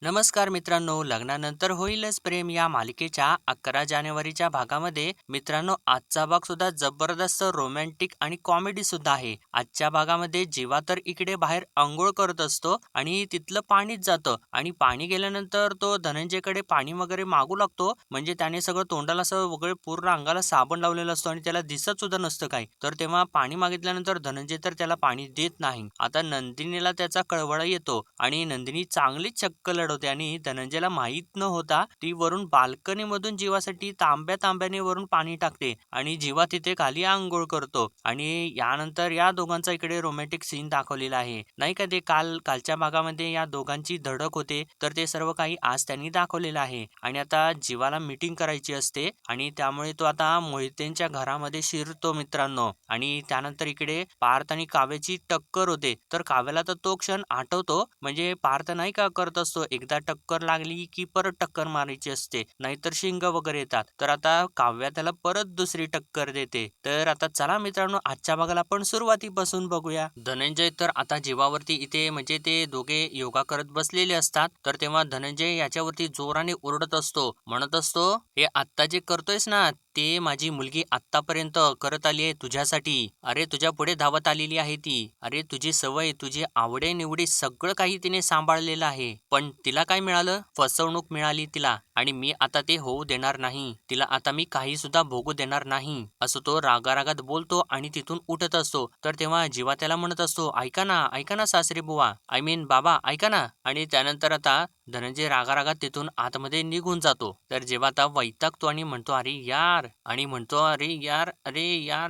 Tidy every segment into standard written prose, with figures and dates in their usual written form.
नमस्कार मित्रांनो, लग्नानंतर होईलच प्रेम या मालिकेच्या 11 जानेवारीच्या भागामध्ये मित्रांनो आजचा भाग सुद्धा जबरदस्त रोमॅन्टिक आणि कॉमेडी सुद्धा आहे. आजच्या भागामध्ये जीवा तर इकडे बाहेर अंघोळ करत असतो आणि तिथलं पाणीच जातं आणि पाणी गेल्यानंतर तो धनंजयकडे पाणी वगैरे मागू लागतो. म्हणजे त्याने सगळं तोंडाला असं वगैरे पूर्ण अंगाला साबण लावलेला असतो आणि त्याला दिसत सुद्धा नसतं काही. तर तेव्हा पाणी मागितल्यानंतर धनंजय तर त्याला पाणी देत नाही. आता नंदिनीला त्याचा कळवळा येतो आणि नंदिनी चांगलीच चक्क लढवते आणि धनंजयला माहित न होता ती वरून बाल्कनी मधून जीवासाठी तांब्याने वरून पाणी टाकते आणि जीवा तिथे खाली आंघोळ करतो. आणि यानंतर या दोघांचा इकडे रोमॅन्टिक सीन दाखवलेला आहे नाही का. ते कालच्या भागामध्ये या दोघांची धडक होते तर ते सर्व काही आज त्यांनी दाखवलेलं आहे. आणि आता जीवाला मीटिंग करायची असते आणि त्यामुळे तो आता मोहितेंच्या घरामध्ये शिरतो मित्रांनो. आणि त्यानंतर इकडे पार्थ आणि काव्याची टक्कर होते तर काव्याला तर तो क्षण आठवतो. म्हणजे पार्थ नाही का करत असतो, एकदा टक्कर लागली की परत टक्कर मारायची असते, नाहीतर शिंग वगैरे येतात. तर आता काव्या त्याला परत दुसरी टक्कर देते. तर आता चला मित्रांनो, आजच्या भागाला आपण सुरुवातीपासून बघूया. धनंजय तर आता जीवावरती इथे म्हणजे ते दोघे योगा करत बसलेले असतात. तर तेव्हा धनंजय याच्यावरती जोराने ओरडत असतो, म्हणत असतो, हे आत्ता जे करतोयस ना ते माझी मुलगी आत्तापर्यंत करत आली आहे तुझ्यासाठी. अरे तुझ्या पुढे धावत आलेली आहे ती. अरे तुझी सवय, तुझी आवडे निवडी सगळं काही तिने सांभाळलेलं आहे. पण तिला काय मिळालं? फसवणूक मिळाली तिला. आणि मी आता ते होऊ देणार नाही. तिला आता मी काही सुद्धा भोगू देणार नाही. असं तो रागारागात बोलतो आणि तिथून उठत असतो. तर तेव्हा जीवा त्याला म्हणत असतो, ऐका ना सासरे बुवा, आय मीन बाबा, ऐका ना. आणि त्यानंतर आता धनंजय रागारागात तिथून आतमध्ये निघून जातो. तर जेव्हा आता वैतागतो आणि म्हणतो अरे यार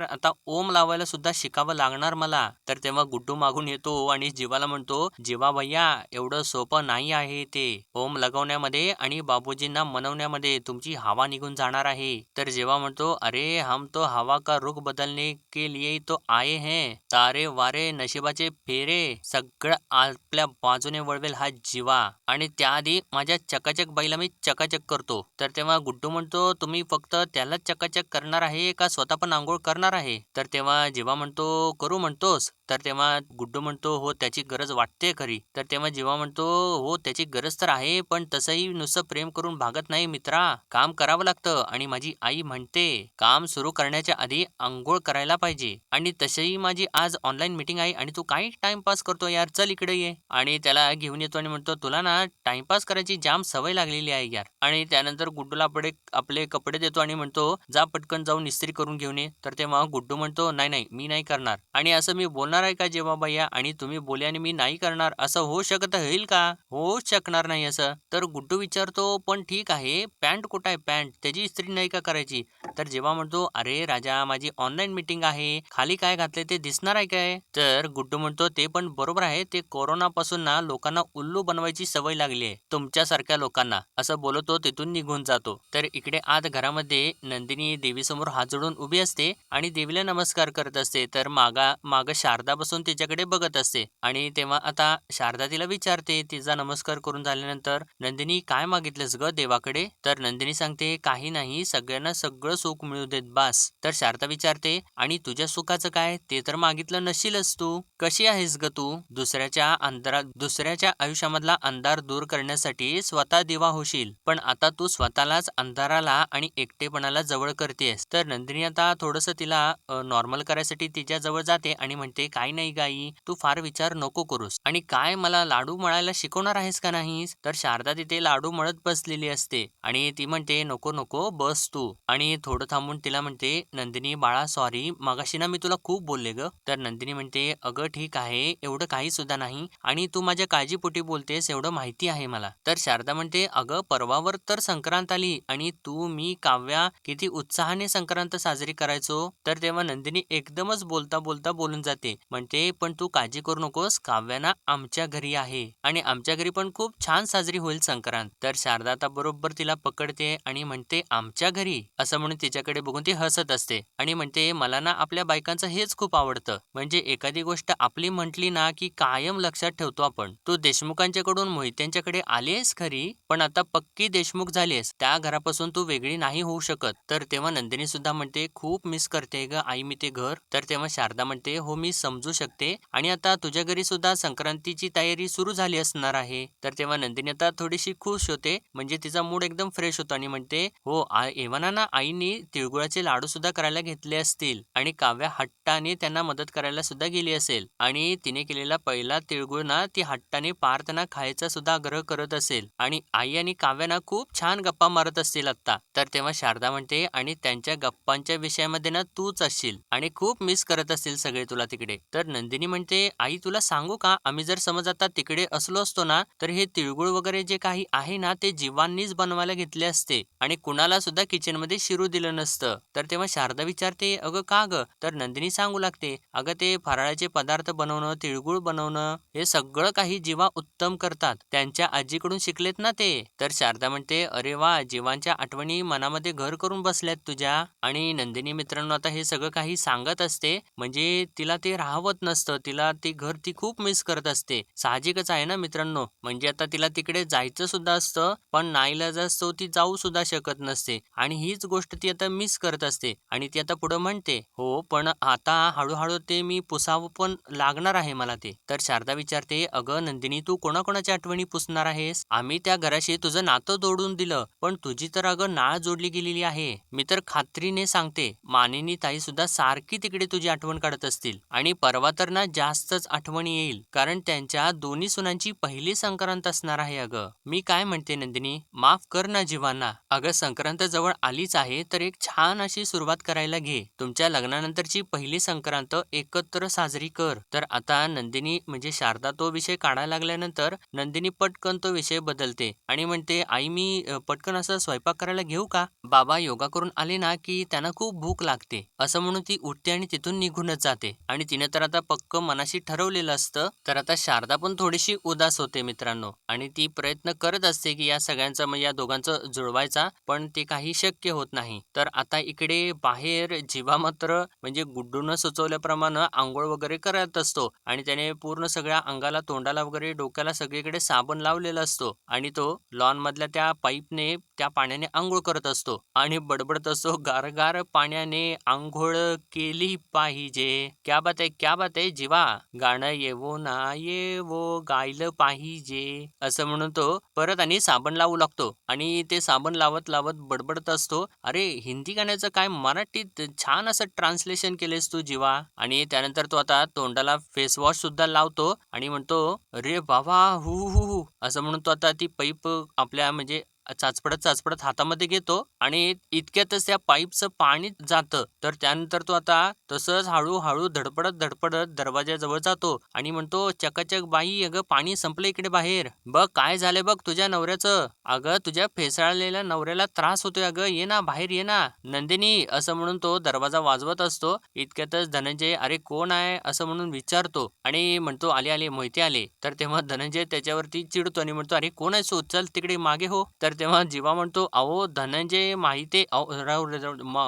आता ओम लावायला सुद्धा शिकावं लागणार मला. तर तेव्हा गुड्डू मागून येतो आणि जीवाला म्हणतो, जीवा भैया एवढं सोपं नाही आहे ते. ओम लगवण्यामध्ये आणि बाबूजींना मनवण्यामध्ये तुमची हवा निघून जाणार आहे. तर जेव्हा म्हणतो, अरे हम तो हवा का रुख बदलने के लिए तो आए हैं. तारे वारे नशिबाचे फेरे सगळं आपल्या बाजूने वळवेल हा जीवा. आणि त्याआधी माझ्या चकाचक बाईला मी चकाचक करतो. तर तेव्हा गुड्डू म्हणतो, तुम्ही फक्त त्याला चकाचक करणार आहे का स्वतः पण आंघोळ करणार आहे? तर तेव्हा जीवा म्हणतो, करू म्हणतोस? तर तेव्हा गुड्डू म्हणतो, हो त्याची गरज वाटते खरी. तर तेव्हा जीवा म्हणतो, हो त्याची गरज तर आहे, पण तसंही नुसतं प्रेम करून भागत नाही मित्रा. काम करावं लागतं आणि माझी आई म्हणते काम सुरू करण्याच्या आधी आंघोळ करायला पाहिजे. आणि तशीही माझी आज ऑनलाईन मीटिंग आहे आणि तू काय टाइमपास करतो यार, चल इकडे ये. आणि त्याला घेऊन येतो आणि म्हणतो, तुला ना टाइमपास करायची जाम सवय लागलेली आहे यार. आणि त्यानंतर गुड्डूला आपले कपडे देतो आणि म्हणतो, जा पटकन जाऊन इस्त्री करून घेऊन ये. तर तेव्हा गुड्डू म्हणतो, नाही मी नाही करणार. आणि असं मी बोलणार आहे का जेव्हा भैया, आणि तुम्ही बोले आणि मी नाही करणार, असं होऊ होईल का? होऊच शकणार नाही असं. तर गुड्डू विचारतो, पण ठीक आहे पॅन्ट कुठं आहे, पॅन्ट त्याची इस्त्री नाही का करायची? तर जेव्हा म्हणतो, अरे राजा माझी ऑनलाईन मीटिंग आहे, खाली काय घातले ते दिसणार आहे काय? तर गुड्डू म्हणतो, ते पण बरोबर आहे, ते कोरोना पासून ना लोकांना उल्लू बनवायची सवय लागली आहे तुमच्यासारख्या लोकांना. असं बोलतो तो तिथून निघून जातो. तर इकडे आत घरामध्ये नंदिनी देवीसमोर हात जोडून उभी असते आणि देवीला नमस्कार करत असते. तर माग शारदा बसून तिच्याकडे बघत असते. आणि तेव्हा आता शारदा तिला विचारते, तिचा नमस्कार करून झाल्यानंतर, नंदिनी काय मागितलंस ग देवाकडे? तर नंदिनी सांगते, काही नाही, सगळ्यांना सगळं सुख मिळू देत बास. तर शारदा विचारते, आणि तुझ्या सुखाचं काय? ते तर मागितलं नशीलच तू. कशी आहेस ग तू? दुसऱ्याच्या आयुष्यामधला अंधार दूर करण्यासाठी स्वतः दिवा होशील, पण आता तू स्वतःलाच अंधाराला आणि एकटेपणाला जवळ करतेस. तर नंदिनी आता थोडस तिला नॉर्मल करायसाठी तिच्या जवळ जाते आणि म्हणते, काही नाही गाई, तू फार विचार नको करूस. आणि काय मला लाडू मळायला शिकवणार आहेस का नाहीस? तर शारदा तिथे लाडू मळत बसलेली असते आणि ती म्हणते, नको नको बस तू. आणि थोडं थांबून तिला म्हणते, नंदिनी बाळा सॉरी, मगाशी ना मी तुला खूप बोलले ग. तर नंदिनी म्हणते, अगं ठीक आहे, एवढं काही सुद्धा नाही, आणि तू माझ्या काळजीपोटी बोलतेस एवढं माहिती आहे मला. तर शारदा म्हणते, अगं परवावर तर संक्रांत आली आणि तू मी काव्या किती उत्साहाने संक्रांत साजरी करायचो. तर तेव्हा नंदिनी एकदमच बोलता बोलता बोलून जाते, म्हणते, पण तू काळजी करू नकोस, काव्याना आमच्या घरी आहे आणि आमच्या घरी पण खूप छान साजरी होईल संक्रांत. तर शारदा आता बरोबर तिला पकडते आणि म्हणते, आमच्या घरी, असं म्हणून तिच्याकडे बघून ती हसत असते आणि म्हणते, मला ना आपल्या बायकांचं हेच खूप आवडतं. म्हणजे एखादी गोष्ट आपली म्हटली ना की कायम लक्षात ठेवतो आपण. तू देशमुखांच्याकडून मोहित्यांच्याकडे आलीयस खरी, पण आता पक्की देशमुख झालीयस. त्या घरापासून तू वेगळी नाही होऊ शकत. तर तेव्हा नंदिनी सुद्धा म्हणते, खूप मिस करते ग आई मी ते घर. तर तेव्हा शारदा म्हणते, हो मी समजू शकते आणि आता तुझ्या घरी सुद्धा संक्रांतीची तयारी सुरू झाली असणार आहे. तर तेव्हा नंदिनी आता थोडीशी खुश होते, म्हणजे तिचा मूड एकदम फ्रेश होतो आणि म्हणते, हो एव्हाना ना आईनी तिळगुळाचे लाडू सुद्धा करायला घेतले असतील आणि काव्या हट्टाने त्यांना मदत करायला सुद्धा गेली असेल आणि तिने केलेला पहिला तिळगुळ ना ती हट्टाने पार्थना खायचा सुद्धा आग्रह करत असेल आणि आई आणि काव्या ना खूप छान गप्पा मारत असतील आता. तर तेव्हा शारदा म्हणते, आणि त्यांच्या गप्पांच्या विषयामध्ये ना तूच असशील आणि खूप मिस करत असतील सगळे तुला तिकडे. तर नंदिनी म्हणते, आई तुला सांगू का, आम्ही जर समज आता तिकडे असलो असतो ना तर हे तिळगुळ वगैरे जे काही आहे ना ते जीवांनीच बनवायला घेतले असते आणि कुणाला सुद्धा किचन मध्ये शिरू दिलं नसतं. तर तेव्हा शारदा विचारते, अगं का ग? तर नंदिनी सांगू लागते, अगं ते फराळाचे पदार्थ बनवणं, तिळगुळ बनवणं हे सगळं काही जीवा उत्तम करतात, त्यांच्या आजीकडून शिकलेत ना ते. तर शारदा म्हणते, अरे वा, जीवांच्या आठवणी मनामध्ये घर करून बसल्यात तुझ्या. आणि नंदिनी मित्रांनो आता हे सगळं काही सांगत असते, म्हणजे तिला ते राहवत नसतं, तिला ते घर ती खूप मिस करत असते. साहजिकच आहे ना मित्रांनो, म्हणजे आता तिला तिकडे जायचं सुद्धा असतं पण नाईलाजास्तव ती जाऊ सुद्धा शकत नसते आणि हीच गोष्ट ती आता मिस करत असते. आणि ती आता पुढे म्हणते, हो पण आता हळूहळू ते मी पुसावं पण लागणार आहे मला ते. तर शारदा विचारते, अगं नंदिनी तू कोणाकोणाच्या आठवणी पुसणार आहेस? आम्ही त्या घराशी तुझं नातं जोडून दिलं पण तुझी तर अगं नाळ जोडली गेलेली आहे. मी तर खात्रीने सांगते, मानिनी ताई सुद्धा सारखी तिकडे तुझी आठवण काढत असतील आणि परवा तर ना जास्तच आठवणी येईल, कारण त्यांच्या दोन्ही सुनांची पहिली संक्रांत असणार आहे. अगं मी काय म्हणते नंदिनी, माफ कर ना जीवांना. अगं संक्रांत जवळ आलीच आहे तर एक छान अशी सुरुवात करायला घे. तुमच्या लग्नानंतरची पहिली संक्रांत एकत्र साजरी कर. तर आता नंदिनी म्हणजे शारदा तो विषय काढायला लागल्यानंतर नंदिनी पटकन तो विषय बदलते आणि म्हणते, आई मी पटकन असं स्वयंपाक करायला घेऊ का? बाबा योगा करून आले ना की त्यांना खूप भूक लागते, असं म्हणून ती उठते आणि तिथून निघूनच जाते. आणि तिने तर आता पक्क मनाशी ठरवलेलं असतं. तर आता शारदा पण थोडीशी उदास होते मित्रांनो आणि ती प्रयत्न करत असते की या सगळ्यांचा म्हणजे या दोघांचं जुळवायचा, पण ते काही शक्य होत नाही. तर आता इकडे बाहेर जीवा मात्र म्हणजे गुड्डून सुचवल्याप्रमाणे आंघोळ वगैरे करत असतो आणि त्याने पूर्ण सगळ्या अंगाला, तोंडाला वगैरे, डोक्याला सगळीकडे साबण लावलेला असतो आणि तो लॉन मधल्या त्या पाईपने त्या पाण्याने आंघोळ करत असतो आणि बडबडत असतो, गारगार पाण्याने आंघोळ केली पाहिजे. क्या बात आहे, क्या बात आहे जीवा, गाणं येवो ना येवो गायलं पाहिजे, असं म्हणून तो परत आणि साबण लावू लागतो आणि ते साबण लावत लावत बडबडत असतो, अरे हिंदी गाण्याचं काय मराठीत छान असं ट्रान्सलेशन केलेस तू जीवा. आणि त्यानंतर तो आता तोंडाला फेस वॉश सुद्धा लावतो आणि म्हणतो, अरे बाबा हु हु हु, असं म्हणून तो आता ती पाईप आपल्या म्हणजे चाचपडत चाचपडत हातामध्ये घेतो आणि इतक्यातच त्या पाईपचं पाणी जातं. तर त्यानंतर तो आता तसंच हळूहळू धडपडत धडपडत दरवाजाजवळ जातो आणि म्हणतो, चकाचक बाई, अगं पाणी संपलं इकडे बाहेर, बघ काय झालंय बघ तुझ्या नवऱ्याचं, अगं तुझ्या फेसाळलेल्या नवऱ्याला त्रास होतोय, अगं ये ना बाहेर ये ना नंदिनी, असं म्हणून तो दरवाजा वाजवत असतो. इतक्यातच धनंजय, अरे कोण आहे असं म्हणून विचारतो आणि म्हणतो, आले आले मोहिते आले. तर तेव्हा धनंजय त्याच्यावरती चिडतो आणि म्हणतो, अरे कोण आहे सो, चल तिकडे मागे हो. तर तेव्हा जीवा म्हणतो, अहो धनंजय माहिते,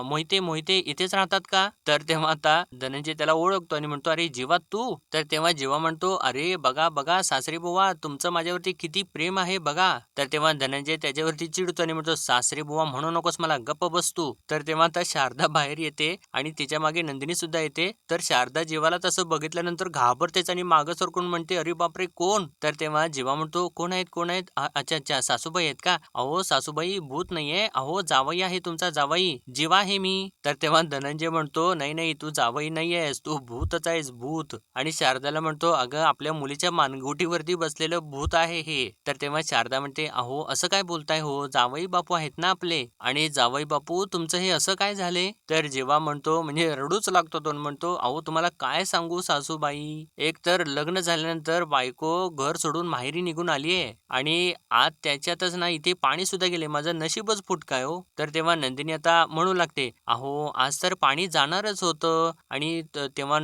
मोहिते मोहिते इथेच राहतात का? तर तेव्हा आता धनंजय त्याला ओळखतो आणि म्हणतो, अरे जीवा तू? तर तेव्हा जीवा म्हणतो, अरे बघा बघा सासरे बुवा, तुमचं माझ्यावरती किती प्रेम आहे बघा. तर तेव्हा धनंजय त्याच्यावरती चिडतो आणि म्हणतो, सासरे बुवा म्हणू नकोस मला, गप्प बस तू. तर तेव्हा आता शारदा बाहेर येते आणि तिच्या मागे नंदिनी सुद्धा येते. तर शारदा जीवाला तसं बघितल्यानंतर घाबरतेच आणि मागं सरकून म्हणते, अरे बापरे कोण? तर तेव्हा जीवा म्हणतो, कोण आहेत कोण आहेत? अच्छा अच्छा सासूबाई आहेत का? अहो सासूबाई भूत नाहीये, अहो जावई आहे तुमचा जावई, जीवा आहे मी. तर तेव्हा धनंजय म्हणतो, नाही नाही तू जावई नाहीयेस, तू भूतच आहेस भूत. आणि शारदाला म्हणतो, अगं आपल्या मुलीच्या मानगुटीवरती बसलेलं भूत आहे हे. तर तेव्हा शारदा म्हणते, अहो असं काय बोलताय हो, जावई बापू आहेत ना आपले. आणि जावई बापू तुमचं हे असं काय झाले? तर जेव्हा म्हणतो म्हणजे रडूच लागतो तो, म्हणतो, अहो तुम्हाला काय सांगू सासूबाई, एक तर लग्न झाल्यानंतर बायको घर सोडून माहेरी निघून आलीये आणि आज त्याच्यातच ना इथे पाणी सुद्धा गेले, माझं नशीबच फुटकाय हो. तर तेव्हा नंदिनी आता म्हणू लागते, अहो आज तर पाणी जाणारच होतं. आणि तेव्हा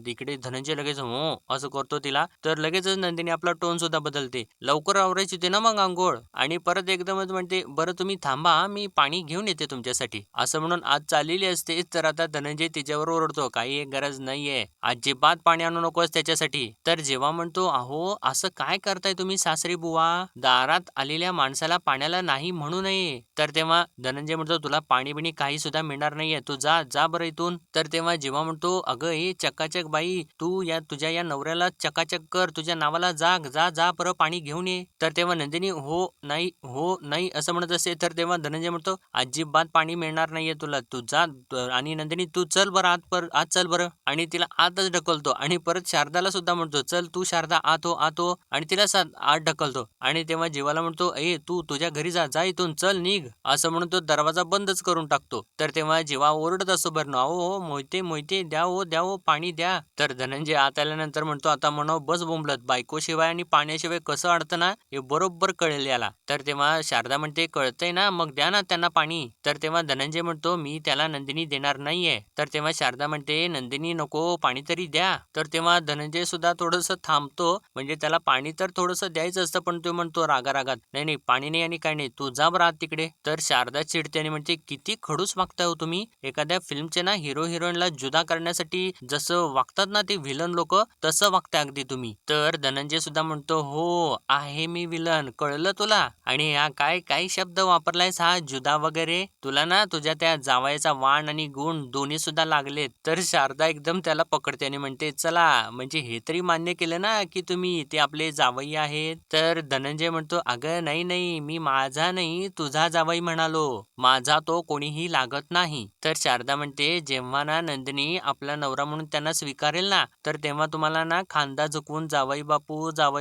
इकडे धनंजय लगेच हो असं करतो तिला. तर लगेचच नंदिनी आपला टोन सुद्धा बदलते, लवकर आवरायची होती ना मग अंघोळ, आणि परत एकदमच म्हणते, बरं तुम्ही थांबा मी पाणी घेऊन येते तुमच्यासाठी, असं म्हणून आज चाललेली असते. तर आता धनंजय तिच्यावर ओरडतो, काही एक गरज नाहीये, अजिबात पाणी आणू नकोस त्याच्यासाठी. तर जेव्हा म्हणतो, अहो असं काय करताय तुम्ही सासरी बुवा, दारात आलेल्या माणसाला पाण्याला पाण्याला नाही म्हणू नये. तर तेव्हा धनंजय म्हणतो तुला पाणी बिणी काही सुद्धा मिळणार नाहीये, तू जा जा बरं इथून. तर तेव्हा जेव्हा म्हणतो अगं ए चकाचक बाई, तू तुझ्या या नवऱ्याला चकाचक कर, तुझ्या नावाला जाग, जा जा बरं पाणी घेऊन ये. तर तेव्हा नंदिनी हो नाही असं म्हणत असते. तर तेव्हा धनंजय म्हणतो अजिबात पाणी मिळणार नाहीये तुला, तू जा. आणि नंदिनी तू चल बरं आत चल बरं. आणि तिला आतच ढकलतो आणि परत शारदाला सुद्धा म्हणतो चल तू शारदा आत हो आणि तिला आत ढकलतो. आणि तेव्हा जीवाला म्हणतो ए तू तुझ्या घरी जा, जा इथून चल निघ असं म्हणून तो दरवाजा बंदच करून टाकतो. तर तेव्हा जीवा ओरडत असतो बरं हो मोहिते द्या हो पाणी द्या. तर धनंजय आत आल्यानंतर म्हणतो आता म्हणाव बस बोंबलत, बायकोशिवाय आणि पाण्याशिवाय कसं अडतं ना हे बरोबर कळेल याला. तर तेव्हा शारदा म्हणते कळतंय ना मग द्या ना त्यांना पाणी. तर तेव्हा धनंजय म्हणतो मी त्याला नंदिनी देणार नाहीये. तर तेव्हा शारदा म्हणते नंदिनी नको पाणी तरी द्या. तर तेव्हा धनंजय सुद्धा थोडंसं थांबतो, म्हणजे त्याला पाणी तर थोडंसं द्यायचं असतं पण तो म्हणतो रागारागात नाही पाणी नाही आणि काय नाही, तू जा बरं आत तिकडे. तर शारदा चिडते आणि म्हणते किती खडूस वागताय हो तुम्ही. एखाद्या फिल्मचे ना हिरो हिरोईनला जुदा करण्यासाठी जसं वागतात ना ते व्हिलन लोक, तसं वागताय अगदी तुम्ही. तर धनंजय सुद्धा म्हणतो हो आहे मी विलन, कळलं तुला. आणि हा काय शब्द वापरलायस हा जुदा वगैरे, तुला ना तुझ्या त्या जावयाचा वाण आणि गुण दोन्ही सुद्धा लागलेत. तर शारदा एकदम त्याला पकडते आणि म्हणते चला म्हणजे हे तरी मान्य केलं ना की तुम्ही ते आपले जावई आहेत. तर धनंजय म्हणतो अगं नाही मी माझा नाही तुझा जावई म्हणालो, माझा तो कोणीही लागत नाही. तर शारदा म्हणते जेव्हा ना नंदिनी आपला नवरा म्हणून त्यांना स्वीकारेल ना तर तेव्हा तुम्हाला ना खांदा झुकवून जावई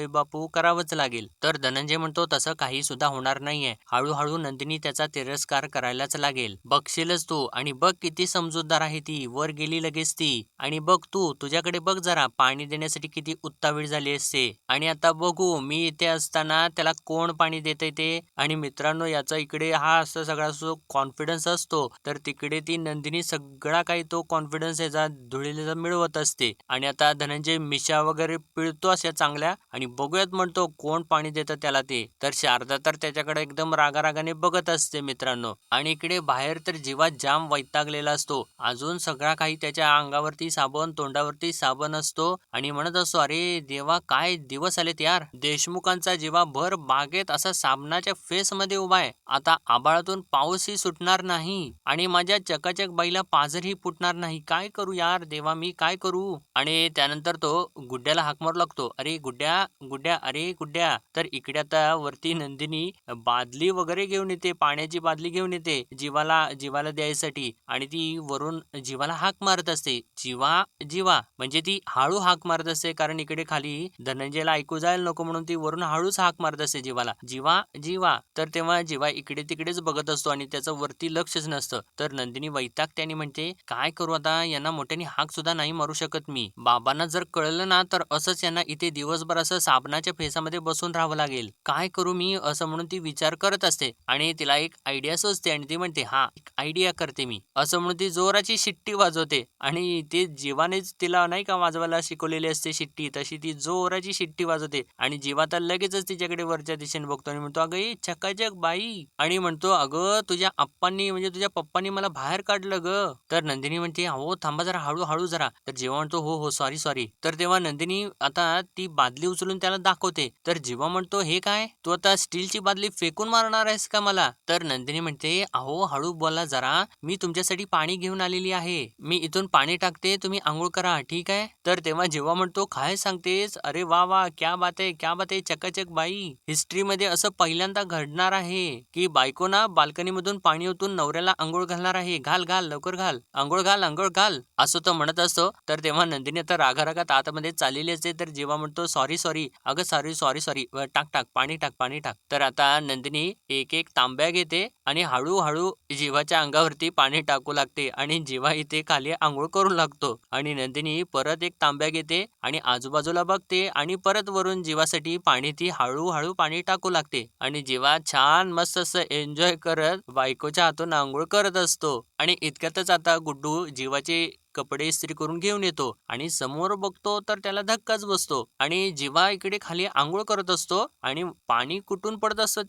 बापू करावंच लागेल. तर धनंजय म्हणतो तसं काही सुद्धा होणार नाहीये, हळूहळू नंदिनी त्याचा तिरस्कार करायलाच लागेल, बघशीलच तू. आणि बघ किती समजूतदार आहे ती, वर गेली लगेच ती. आणि बघ तू तुझ्याकडे बघ जरा पाणी देण्यासाठी किती उत्तावीळ झाली असते. आणि आता बघू मी इथे असताना त्याला कोण पाणी देते ते. आणि मित्रांनो याचा इकडे हा असं सगळा जो कॉन्फिडन्स असतो, तर तिकडे ती नंदिनी सगळा काही तो कॉन्फिडन्स याचा धुळीला मिळवत असते. आणि आता धनंजय मिशा वगैरे पिळतो अशा चांगल्या आणि बघूयात म्हणतो कोण पाणी देतं त्याला ते. तर शारदा तर त्याच्याकडे एकदम रागारागाने बघत असते मित्रांनो. आणि इकडे बाहेर तर जीवा जाम वैतागलेला असतो, अजून सगळा काही त्याच्या अंगावरती साबण तोंडावरती साबण असतो आणि म्हणत असतो अरे देवा काय दिवस आलेत यार. देशमुखांचा जीवा भर बागेत असा साबणाच्या फेस मध्ये उभा आहे. आता आबाळातून पाऊसही सुटणार नाही आणि माझ्या चकाचक बाईला पाझरही फुटणार नाही, काय करू यार देवा मी काय करू. आणि त्यानंतर तो गुड्ड्याला हाक मारू लागतो, अरे गुड्ड्या अरे गुड्ड्या. तर इकडे आता वरती नंदिनी बादली वगैरे घेऊन येते, पाण्याची बादली घेऊन येते जीवाला द्यायसाठी. आणि ती वरून जीवाला हाक मारत असते जीवा म्हणजे ती हळू हाक मारत असते, कारण इकडे खाली धनंजयला ऐकू जायला नको म्हणून ती वरून हळूच हाक मारत असते जीवाला जीवा. तर तेव्हा जीवा इकडे तिकडेच बघत असतो आणि त्याचं वरती लक्षच नसतं. तर नंदिनी वैतागते आणि म्हणते काय करू आता, यांना मोठ्याने हाक सुद्धा नाही मारू शकत मी, बाबांना जर कळलं ना तर असंच यांना इथे दिवसभर असं साबणाच्या फेसामध्ये बसून राहावं लागेल, काय करू मी असं म्हणून ती विचार करत असते. आणि तिला एक आयडिया सुचते आणि ती म्हणते हा एक आयडिया करते मी असं म्हणून ती जोराची शिट्टी वाजवते. आणि ते जीवानेच तिला नाही का वाजवायला शिकवलेली असते शिट्टी, तशी ती जोराची शिट्टी वाजवते. आणि जीवा तर लगेचच तिच्याकडे वरच्या दिशेने बघतो आणि म्हणतो अगं ए चकाचक बाई. आणि म्हणतो अगं तुझ्या आप्पांनी म्हणजे तुझ्या पप्पांनी मला बाहेर काढलं ग. तर नंदिनी म्हणते हो थांबा जरा हळू जरा. तर जेव्हा म्हणतो हो सॉरी. तर तेव्हा नंदिनी आता ती बादली उचलून त्याला दाखवते. तर जीवा म्हणतो हे काय, तू आता स्टीलची बादली फेकून मारणार आहेस का मला. तर नंदिनी म्हणते अहो हळू बोला जरा, मी तुमच्यासाठी पाणी घेऊन आलेली आहे, मी इथून पाणी टाकते तुम्ही आंघोळ करा ठीक आहे. तर तेव्हा जेव्हा म्हणतो काय सांगतेस, अरे वा क्या बात आहे चकाचक बाई. हिस्ट्रीमध्ये असं पहिल्यांदा घडणार आहे की बायको ना बाल्कनी मधून पाणी ओतून नवऱ्याला आंघोळ घालणार आहे, घाल लवकर घाल आंघोळ घाल असं तो म्हणत असतो. तर तेव्हा नंदिनी आता रागारागात आतमध्ये चाललेली असते. तर जेव्हा म्हणतो सॉरी अगं सॉरी टाक पाणी टाक. तर आता नंदिनी एक तांब्या घेते आणि हळूहळू जीवाच्या अंगावरती पाणी टाकू लागते आणि जीवा इथे खाली आंघोळ करू लागतो. आणि नंदिनी परत एक तांब्या घेते आणि आजूबाजूला बघते आणि परत वरून जीवासाठी पाणी ती हळूहळू पाणी टाकू लागते. आणि जीवा छान मस्त असं एन्जॉय करत बायकोच्या हातून आंघोळ करत असतो. आणि इतक्यातच आता गुड्डू जीवाचे कपडे इस्त्री करून घेऊन येतो आणि समोर बघतो तर त्याला धक्काच बसतो आणि जीवा इकडे खाली आंघोळ करत असतो आणि पाणी कुठून पडत असतं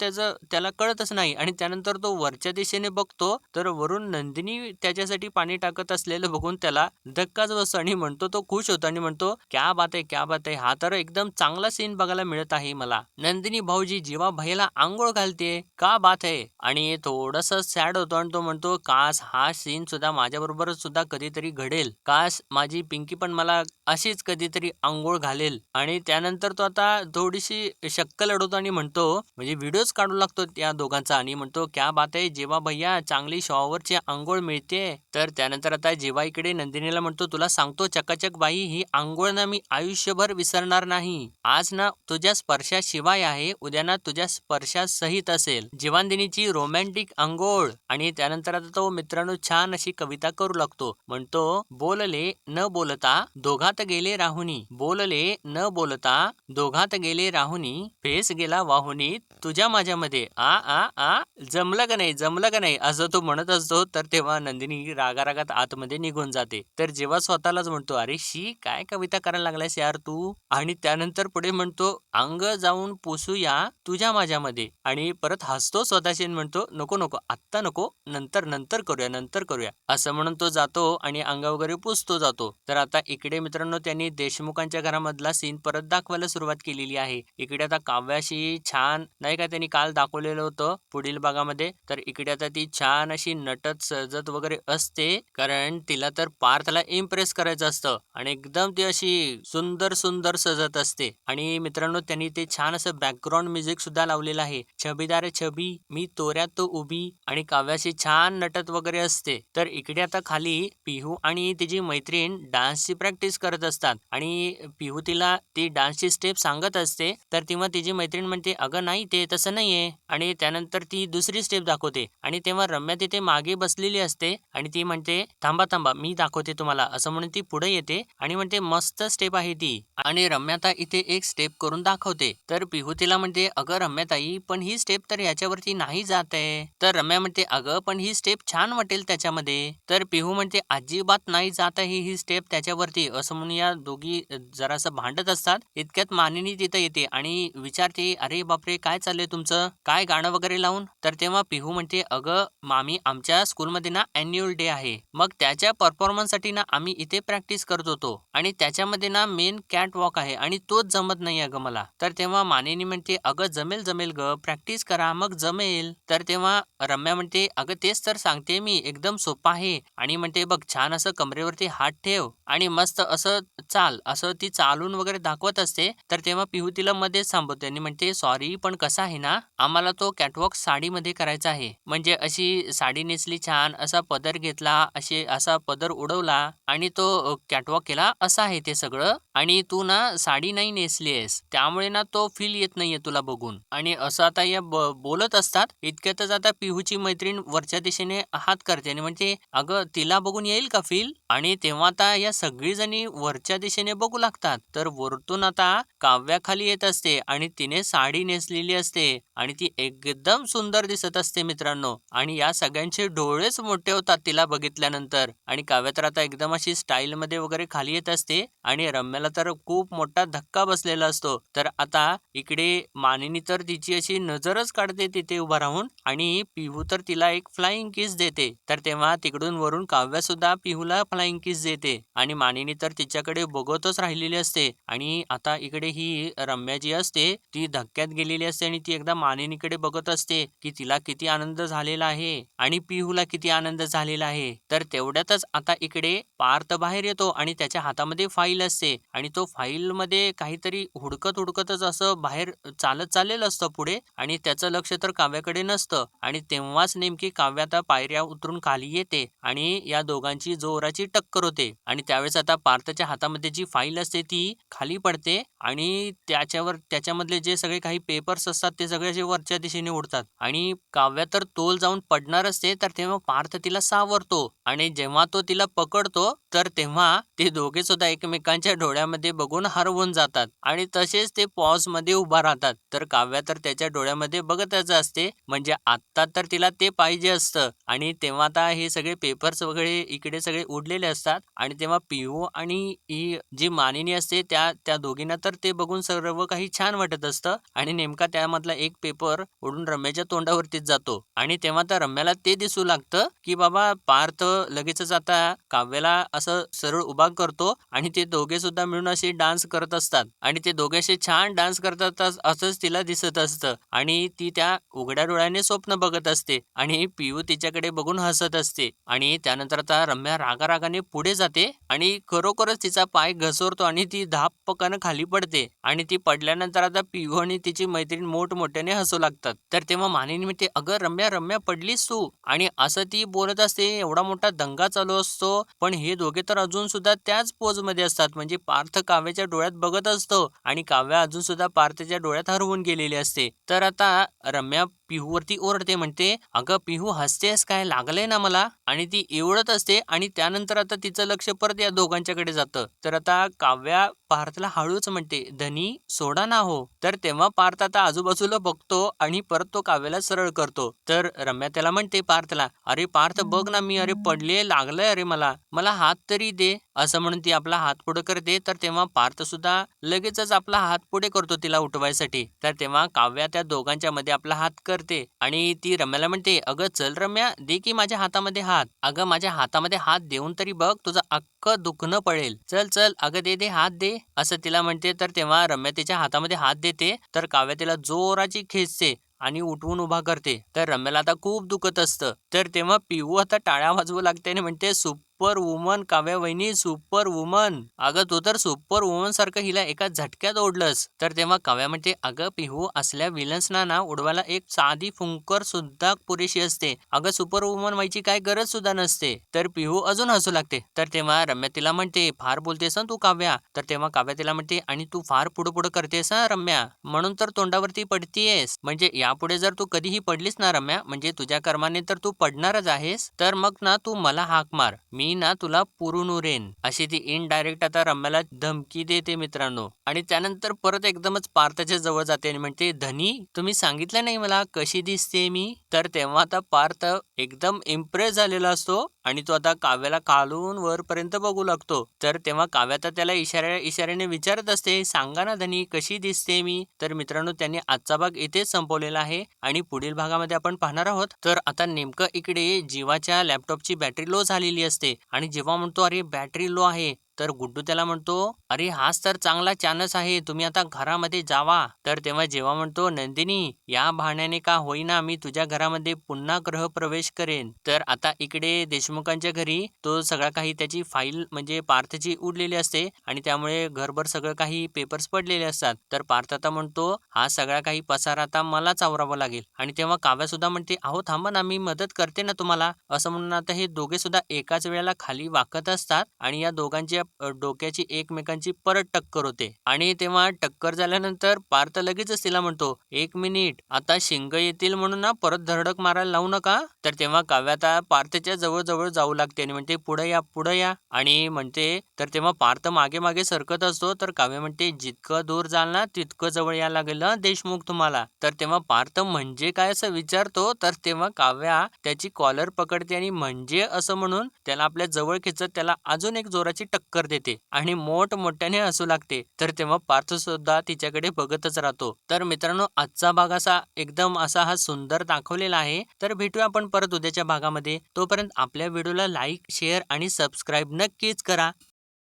त्याला कळतच नाही आणि त्यानंतर तो वरच्या दिशेने बघतो तर वरून नंदिनी त्याच्यासाठी पाणी टाकत असलेलं बघून त्याला धक्काच बसतो आणि म्हणतो तो खुश होतो आणि म्हणतो क्या बात आहे क्या बात आहे, हा तर एकदम चांगला सीन बघायला मिळत आहे मला. नंदिनी भाऊजी जीवा भैयाला आंघोळ घालते, का बात आहे. आणि थोडस सॅड होतो आणि तो म्हणतो काश हा सीन सुद्धा माझ्या बरोबर सुद्धा कधीतरी घडेल, काश माझी पिंकी पण मला अशीच कधीतरी आंघोळ घालेल. आणि त्यानंतर तो आता थोडीशी शक्कल अडवतो आणि म्हणतो म्हणजे व्हिडिओज काढू लागतो त्या दोघांचा आणि म्हणतो क्या बात आहे जेवा भैया, चांगली शॉवरची आंघोळ मिळते. तर त्यानंतर आता जेवा इकडे नंदिनीला म्हणतो तुला सांगतो चकाचक बाई, ही आंघोळ ना मी आयुष्यभर विसरणार नाही. आज ना तुझ्या स्पर्शाशिवाय आहे, उद्या ना तुझ्या स्पर्शासहित असेल. जीवांदिनीची रोमॅन्टिक आंघोळ. आणि त्यानंतर आता तो मित्रांनो छान अशी कविता करू लागतो. म्हणतो बोलले न बोलता दोघात गेले राहुनी, बोलले न बोलता दोघात गेले राहुनी, फेस गेला वाहुनी तुझ्या माझ्यामध्ये आ आ आ जमलं का नाही जमलं का नाही असं तो म्हणत असतो. तर तेव्हा नंदिनी रागारागात आतमध्ये निघून जाते. तर जेव्हा स्वतःलाच म्हणतो अरे शी काय कविता करायला लागलायस यार तू. आणि त्यानंतर पुढे म्हणतो अंग जाऊन पुसूया तुझ्या माझ्यामध्ये. आणि परत हसतो स्वतःशी आणि म्हणतो नको नको आत्ता नको, नंतर नंतर करूया नंतर करूया असं म्हणून तो जातो आणि अंग वगैरे पुसतो जातो. तर आता इकडे मित्रांनो त्यांनी देशमुखांच्या घरामधला सीन परत दाखवायला सुरुवात केलेली आहे. इकडे आता काव्याशी छान नाही का त्यांनी काल दाखवलेलं होतं पुढील भागामध्ये. तर इकडे आता ती छान अशी नटत सजत वगैरे असते, कारण तिला तर पार्थला इम्प्रेस करायचं असतं आणि एकदम ती अशी सुंदर सुंदर सजत असते. आणि मित्रांनो त्यांनी ते छान असं बॅकग्राऊंड म्युझिक सुद्धा लावलेलं आहे. छबीदार छबी मी तोऱ्यात उभी. आणि काव्याशी छान नटत वगैरे असते. तर इकडे आता खाली पिहू आणि तिची मैत्रीण डान्सची प्रॅक्टिस करत असतात आणि पिहू तिला ती डान्सची स्टेप सांगत असते. तर तेव्हा तिची मैत्रीण म्हणते अगं नाही ते तसं नाहीये. आणि त्यानंतर ती दुसरी स्टेप दाखवते आणि तेव्हा रम्या तिथे मागे बसलेली असते आणि ती म्हणते थांबा थांबा मी दाखवते तुम्हाला असं म्हणून ती पुढे येते आणि म्हणते मस्त स्टेप आहे ती. आणि रम्याता इथे एक स्टेप करून दाखवते. तर पिहू तिला म्हणते अगं रम्याताई पण ही स्टेप तर याच्यावरती नाही जात आहे. तर रम्या म्हणते अगं पण ही स्टेप छान वाटेल त्याच्यामध्ये. तर पिहू म्हणते अजिबात नाही जात आहे ही स्टेप त्याच्यावरती असं म्हणून या दोघी जरासं भांडत असतात. इतक्यात मानिनी तिथं येते आणि विचारते अरे बापरे काय चाललंय तुमचं, काय गाणं वगैरे लावून. तर तेव्हा पिहू म्हणते अगं मामी आमच्या स्कूलमध्ये ना अॅन्युअल डे आहे, मग त्याच्या परफॉर्मन्ससाठी ना आम्ही इथे प्रॅक्टिस करत होतो आणि त्याच्यामध्ये ना मेन कॅट वॉक आहे आणि तोच जमत नाही अगं मला. तर तेव्हा मानिनी म्हणते अगं जमेल जमेल ग, प्रॅक्टिस करा मग जमेल. तर तेव्हा रम्या म्हणते अगं तेच तर सांगते मी एकदम सोपं आहे. आणि म्हणते बघ छान असं कमरेवरती हात ठेव आणि मस्त असं चाल, असं ती चालून वगैरे दाखवत असते. तर तेव्हा पिहू तिला मध्येच थांबवते आणि म्हणते सॉरी पण कसं आहे ना आम्हाला तो कॅटवॉक साडीमध्ये करायचा आहे. म्हणजे अशी साडी नेसली छान, असा पदर घेतला, असा पदर उडवला आणि तो कॅटवॉक केला असं आहे ते सगळं. आणि तू ना साडी नाही नेसलीयस त्यामुळे ना तो फील येत नाहीये तुला बघून. आणि असं आता या बोलत असतात. इतक्यातच आता पिहूची मैत्रीण वरच्या दिशेने हात करते आणि म्हणते अगं तिला बघून येईल का फील. आणि तेव्हा आता या सगळी जणी वरच्या दिशेने बघू लागतात. तर वरतून आता काव्या खाली येत असते आणि तिने साडी नेसलेली असते आणि ती एकदम सुंदर दिसत असते मित्रांनो. आणि या सगळ्यांचे डोळेच मोठे होतात तिला बघितल्यानंतर. आणि काव्या तर आता एकदम अशी स्टाईल मध्ये वगैरे खाली येत असते आणि रम्याला तर खूप मोठा धक्का बसलेला असतो. तर आता इकडे मानिनी तर तिची अशी नजरच काढते तिथे उभा राहून आणि पिहू तर तिला एक फ्लाइंग किस देते. तर तेव्हा तिकडून वरून काव्या सुद्धा पिहूला फ्लाइंग किस देते आणि मानिनी तर तिच्याकडे बघतच राहिलेली असते. आणि आता इकडे ही रम्या जी असते ती धक्क्यात गेलेली असते आणि ती एकदा मानिनीकडे बघत असते की तिला किती आनंद झालेला आहे आणि पिहूला किती आनंद झालेला आहे. तर तेवढ्यातच आता इकडे पार्थ बाहेर येतो आणि त्याच्या हातामध्ये फाईल असते आणि तो फाईल मध्ये काहीतरी हुडकत हुडकतच असं बाहेर चालत चाललेलं असतं पुढे आणि त्याचं लक्ष तर काव्याकडे नसतं. आणि तेव्हाच नेमकी काव्या आता पायऱ्या उतरून खाली येते आणि या दोघांची जोराची टक्कर होते. आणि त्यावेळेस आता पार्थच्या हातामध्ये जी फाईल असते ती खाली पडते आणि त्याच्यामधले जे सगळे काही पेपर्स असतात ते सगळे असे वरच्या दिशेने उडतात आणि काव्या तर तोल जाऊन पडणार असते. तर तेव्हा पार्थ तिला सावरतो आणि जेव्हा तो तिला पकडतो तर तेव्हा ते दोघे सुद्धा एकमेकांच्या डोळ्यामध्ये बघून हरवून जातात आणि तसेच ते पॉज मध्ये उभा राहतात. तर काव्या तर त्याच्या डोळ्यामध्ये बघतच असते, म्हणजे आता तर तिला ते पाहिजे असतं. आणि तेव्हा आता हे सगळे पेपर्स वगैरे इकडे सगळे उडलेले असतात आणि तेव्हा पिहू आणि ही जी मानिनी असते त्या त्या दोघींना तर ते बघून सर्व काही छान वाटत असतं आणि नेमका त्यामधला एक पेपर उडून रम्याच्या तोंडावरतीच जातो आणि तेव्हा त्या रम्याला ते दिसू लागतं की बाबा पार्थ लगेचच आता काव्याला असं सरळ उभा करतो आणि ते दोघे सुद्धा मिळून असे डान्स करत असतात आणि ते दोघे असे छान डान्स करतात असंच तिला दिसत असतं आणि ती त्या उघड्या डोळ्याने स्वप्न बघत असते आणि पिहू तिच्याकडे बघून हसत असते आणि त्यानंतर आता रम्या रागारागाने पुढे जाते आणि खरोखरच तिचा पाय घसरतो आणि ती धापकन खाली पडते आणि ती पडल्यानंतर आता पिहू आणि तिची मैत्रीण मोठमोठ्याने हसू लागतात. तर तेव्हा मानिनी म्हणते, अगं रम्या रम्या पडलीस तू आणि असं ती बोलत असते. एवढा मोठा दंगा चालू असतो पण हे दोघे तर अजून सुद्धा त्याच पोज मध्ये असतात. म्हणजे पार्थ काव्याच्या डोळ्यात बघत असतो आणि काव्या अजून सुद्धा पार्थच्या डोळ्यात हरवून गेलेली असते. तर आता रम्या पिहूवरती ओरडते, म्हणते अगं पिहू हसतेस काय, लागलंय ना मला. आणि ती एवढत असते आणि त्यानंतर आता तिचं लक्ष परत या दोघांच्याकडे जातं. तर आता काव्या पार्थला हळूच म्हणते, धनी सोडा ना हो. तर तेव्हा पार्थ आता आजूबाजूला बघतो आणि परत तो काव्याला सरळ करतो. तर रम्या त्याला म्हणते पार्थला, अरे पार्थ बघ ना मी अरे पडले, लागलंय अरे मला मला हात तरी दे. असं म्हणून ती आपला हात पुढे करते. तर तेव्हा पार्थ सुद्धा लगेचच आपला हात पुढे करतो तिला उठवायसाठी. तर तेव्हा काव्या त्या दोघांच्या मध्ये आपला हात करते आणि ती रम्याला म्हणते, अगं चल रम्या दे की माझ्या हातामध्ये हात. अगं माझ्या हातामध्ये हात देऊन तरी बघ, तुझं अख्खं दुखणं पळेल. चल चल अगं दे दे हात दे, असं तिला म्हणते. तर तेव्हा रम्या तिच्या हातामध्ये हात देते. तर काव्या तिला जोराची खेचते आणि उठवून उभा करते. तर रम्याला आता खूप दुखत असतं. तर तेव्हा पिहू आता टाळ्या वाजवू लागते आणि म्हणते, सुपर वुमन काव्या वहिनी, सुपर वुमन. अगं तू तर सुपर वुमन सारखं हिला एका झटक्यात ओढलंस. तर तेव्हा काव्या म्हणते, अगं पिहू असल्या विलन्सना ना उडवायला एक साधी फुंकर सुद्धा पुरेशी असते. अगं सुपर वुमन व्हायची काय गरज सुद्धा नसते. तर पिहू अजून हसू लागते. तर तेव्हा रम्या तिला म्हणते, फार बोलतेस ना तू काव्या. तर तेव्हा काव्या तिला म्हणते, आणि तू फार पुढं पुढं करतेस ना रम्या, म्हणून तर तोंडावरती पडतीयेस. म्हणजे यापुढे जर तू कधीही पडलीस ना रम्या, म्हणजे तुझ्या कर्माने तर तू पडणारच आहेस. तर मग ना तू मला हाक मार, मी ना तुला पुरून उरेन. अशी ती इनडायरेक्ट आता रम्याला धमकी देते मित्रांनो. आणि त्यानंतर परत एकदमच पार्थच्या जवळ जाते आणि म्हणते, धनी तुम्ही सांगितलं नाही मला कशी दिसते मी. तर तेव्हा आता पार्थ एकदम इम्प्रेस झालेला असतो आणि तो आता काव्याला खालून वरपर्यंत बघू लागतो. तर तेव्हा काव्या तर त्याला इशाऱ्याने विचारत असते, सांगा ना धनी कशी दिसते मी. तर मित्रांनो त्यांनी आजचा भाग इथेच संपवलेला आहे आणि पुढील भागामध्ये आपण पाहणार आहोत. तर आता नेमकं इकडे जीवाच्या लॅपटॉपची बॅटरी लो झालेली असते आणि जेव्हा म्हणतो, अरे बॅटरी लो आहे, तर गुड्डू त्याला म्हणतो, अरे हाच तर चांगला चान्स आहे, तुम्ही आता घरामध्ये जावा. तर तेव्हा जेव्हा म्हणतो, नंदिनी या बहाण्याने का होईना मी तुझ्या घरामध्ये पुन्हा गृहप्रवेश करेन. तर आता इकडे देशमुखांच्या घरी तो सगळा काही त्याची फाईल म्हणजे पार्थची उडलेली असते आणि त्यामुळे घरभर सगळं काही पेपर्स पडलेले असतात. तर पार्थ आता म्हणतो, हा सगळा काही पसारा आता मलाच आवरावा लागेल. आणि तेव्हा काव्या सुद्धा म्हणते, अहो थांबा ना मी मदत करते ना तुम्हाला. असं म्हणून आता हे दोघे सुद्धा एकाच वेळेला खाली वाकत असतात आणि या दोघांच्या डोक्याची एकमेकांची परत टक्कर होते. आणि तेव्हा टक्कर झाल्यानंतर पार्थ लगेचच तिला म्हणतो, एक मिनिट आता शिंग येतील म्हणून ना परत धडक मारायला लावू नका. तर तेव्हा काव्या आता पार्थच्या जवळ जवळ जाऊ लागते आणि म्हणते, पुढे या पुढे या. आणि म्हणते, तर तेव्हा पार्थ मागे मागे सरकत असतो. तर काव्या म्हणते, जितकं दूर जाल ना तितकं जवळ यायला लागेल ना देशमुख तुम्हाला. तर तेव्हा पार्थ म्हणजे काय असं विचारतो. तर तेव्हा काव्या त्याची कॉलर पकडते आणि म्हणजे असं म्हणून त्याला आपल्या जवळ खेचत त्याला अजून एक जोराची टक्कर देते आणि मोठमोठ्याने हसू लागते. तर तेव्हा पार्थ सुद्धा तिच्याकडे बघतच राहतो. तर मित्रांनो आजचा भाग असा एकदम असा हा सुंदर दाखवलेला आहे. तर भेटूया आपण परत उद्याच्या भागामध्ये. तोपर्यंत आपल्या व्हिडिओला लाईक, शेअर आणि सबस्क्राईब नक्कीच करा.